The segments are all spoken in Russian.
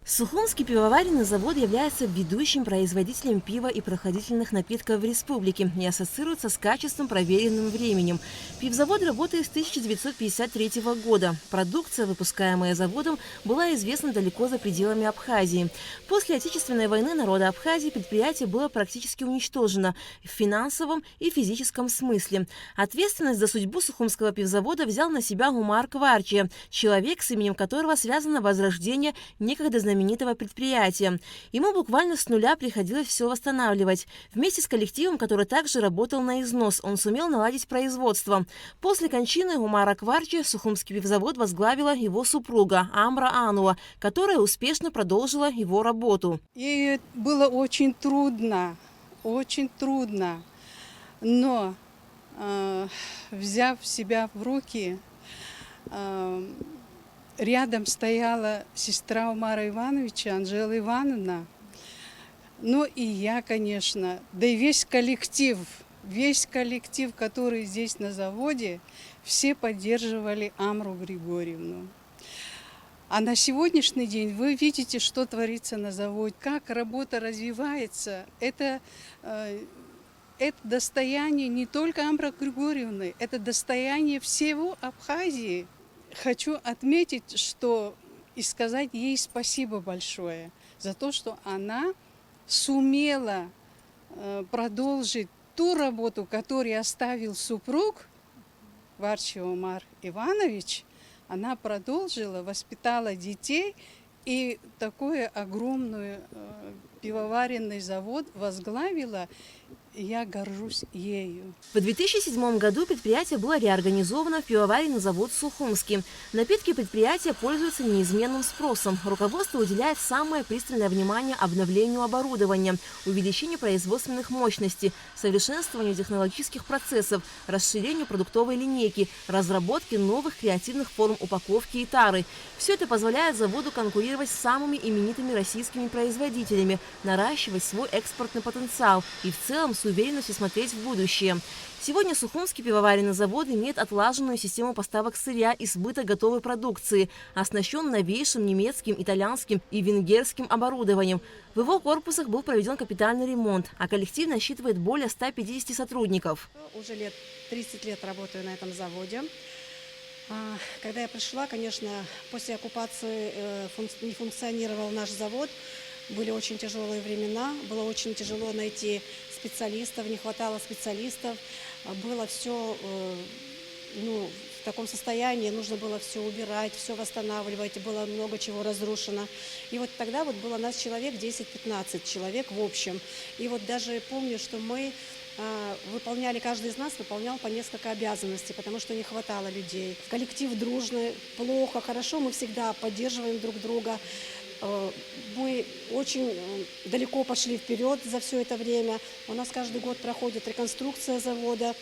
Сухумский пивоваренный завод является ведущим производителем пива и прохладительных напитков в республике и ассоциируется с качеством, проверенным временем. Пивзавод работает с 1953 года. Продукция, выпускаемая заводом, была известна далеко за пределами Абхазии. После Отечественной войны народа Абхазии предприятие было практически уничтожено в финансовом и физическом смысле. Ответственность за судьбу Сухумского пивзавода взял на себя Умар Кварчия, человек, с именем которого связано возрождение некогда знаменитого предприятия. Ему буквально с нуля приходилось все восстанавливать. Вместе с коллективом, который также работал на износ, он сумел наладить производство. После кончины Умара Кварчи Сухумский пивзавод возглавила его супруга Амра Ануа, которая успешно продолжила его работу. Ей было очень трудно, но взяв себя в руки, рядом стояла сестра Умара Ивановича, Анжела Ивановна. Ну и я, конечно, да и весь коллектив, который здесь на заводе, все поддерживали Амру Григорьевну. А на сегодняшний день вы видите, что творится на заводе, как работа развивается. Это достояние не только Амры Григорьевны, это достояние всего Абхазии. Хочу отметить, и сказать ей спасибо большое за то, что она сумела продолжить ту работу, которую оставил супруг Кварчи Умар Иванович. Она продолжила, воспитала детей и такой огромный пивоваренный завод возглавила. Я горжусь ею. В 2007 году предприятие было реорганизовано в пивоваренный завод «Сухумский». Напитки предприятия пользуются неизменным спросом. Руководство уделяет самое пристальное внимание обновлению оборудования, увеличению производственных мощностей, совершенствованию технологических процессов, расширению продуктовой линейки, разработке новых креативных форм упаковки и тары. Все это позволяет заводу конкурировать с самыми именитыми российскими производителями, наращивать свой экспортный потенциал и в целом с уверенностью смотреть в будущее. Сегодня Сухумский пивоваренный завод имеет отлаженную систему поставок сырья и сбыта готовой продукции, оснащен новейшим немецким, итальянским и венгерским оборудованием. В его корпусах был проведен капитальный ремонт, а коллектив насчитывает более 150 сотрудников. Уже 30 лет работаю на этом заводе. Когда я пришла, конечно, после оккупации не функционировал наш завод. Были очень тяжелые времена, было очень тяжело найти специалистов, не хватало специалистов. Было все в таком состоянии, нужно было все убирать, все восстанавливать, было много чего разрушено. И вот тогда было нас человек 10-15 человек в общем. И вот даже помню, что мы каждый из нас выполнял по несколько обязанностей, потому что не хватало людей. Коллектив дружный, плохо, хорошо, мы всегда поддерживаем друг друга. Мы очень далеко пошли вперед за все это время. У нас каждый год проходит реконструкция завода.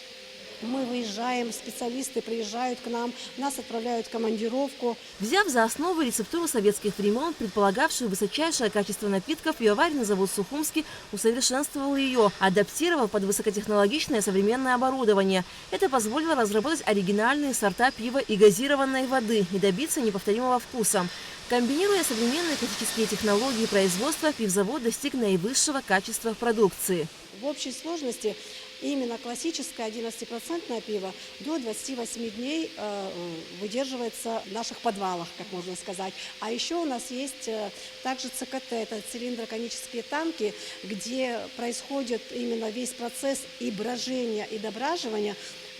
Мы выезжаем, специалисты приезжают к нам, нас отправляют в командировку. Взяв за основу рецептуру советских времен, предполагавшую высочайшее качество напитков, пивоваренный завод «Сухумский» усовершенствовал ее, адаптировав под высокотехнологичное современное оборудование. Это позволило разработать оригинальные сорта пива и газированной воды и добиться неповторимого вкуса. Комбинируя современные классические технологии производства, пивзавод достиг наивысшего качества продукции. В общей сложности именно классическое 11% пиво до 28 дней выдерживается в наших подвалах, как можно сказать. А еще у нас есть также ЦКТ, это цилиндроконические танки, где происходит именно весь процесс и брожения, и дображивания.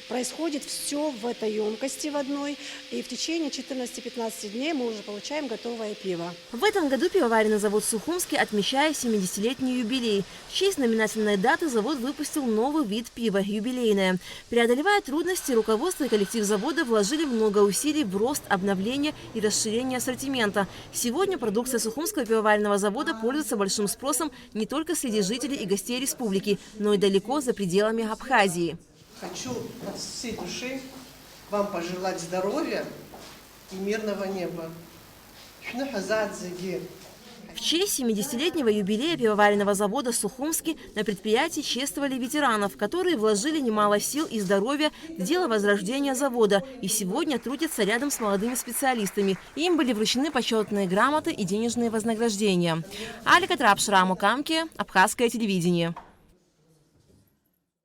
Происходит все в этой емкости в одной, и в течение 14-15 дней мы уже получаем готовое пиво. В этом году пивоваренный завод «Сухумский» отмечает 70-летний юбилей. В честь знаменательной даты завод выпустил новый вид пива – юбилейное. Преодолевая трудности, руководство и коллектив завода вложили много усилий в рост, обновление и расширение ассортимента. Сегодня продукция Сухумского пивоваренного завода пользуется большим спросом не только среди жителей и гостей республики, но и далеко за пределами Абхазии. Хочу от всей души вам пожелать здоровья и мирного неба. В честь 70-летнего юбилея пивоваренного завода «Сухумский» на предприятии чествовали ветеранов, которые вложили немало сил и здоровья в дело возрождения завода и сегодня трудятся рядом с молодыми специалистами. Им были вручены почетные грамоты и денежные вознаграждения. Алика Трапшраму Камки, Абхазское телевидение.